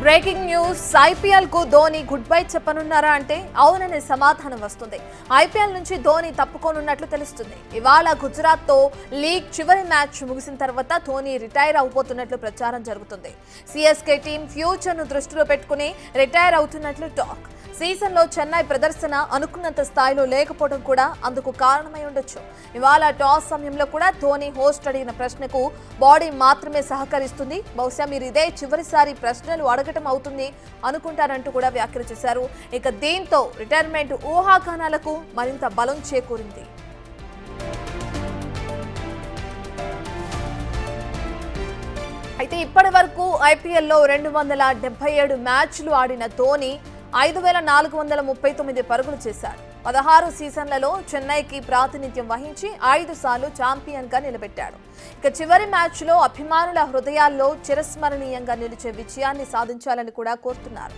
Breaking news IPL కు Dhoni good bye చెప్పనున్నారా అంటే అవుననే సమాధానం వస్తుంది. ఐపీఎల్ నుంచి ధోని తప్పుకోనున్నట్లు తెలుస్తుంది. ఇవాళ గుజరాత్ తో లీగ్ చివరి మ్యాచ్ ముగిసిన తర్వాత ధోని రిటైర్ అవబోతున్నట్లు ప్రచారం జరుగుతుంది. సిఎస్కే టీం ఫ్యూచర్ ను దృష్టిలో పెట్టుకుని రిటైర్ అవుతున్నట్లు టాక్. సీజన్ లో చెన్నై ప్రదర్శన అనుకున్నంత స్థాయిలో లేకపోవడం కూడా అందుకు కారణమై ఉండొచ్చు. ఇవాళ టాస్ సమయంలో కూడా ధోని హోస్ట్ అడిగిన ప్రశ్నకు బాడీ మాత్రమే సహకరిస్తుంది. బహుశా మీరు ఇదే చివరిసారి ప్రశ్నలు అడగటం అవుతుంది అనుకుంటారంటూ కూడా వ్యాఖ్యలు చేశారు. ఇక దీంతో రిటైర్మెంట్ ఊహాగానాలకు మరింత బలం చేకూరింది. అయితే ఇప్పటి వరకు ఐపీఎల్లో 277 మ్యాచ్లు ఆడిన ధోని 5439 పరుగులు చేశారు. 16 సీజన్లలో చెన్నైకి ప్రాతినిధ్యం వహించి 5 సార్లు ఛాంపియన్ గా నిలబెట్టాడు. ఇక చివరి మ్యాచ్ లో అభిమానుల హృదయాల్లో చిరస్మరణీయంగా నిలిచే విజయాన్ని సాధించాలని కూడా కోరుతున్నారు.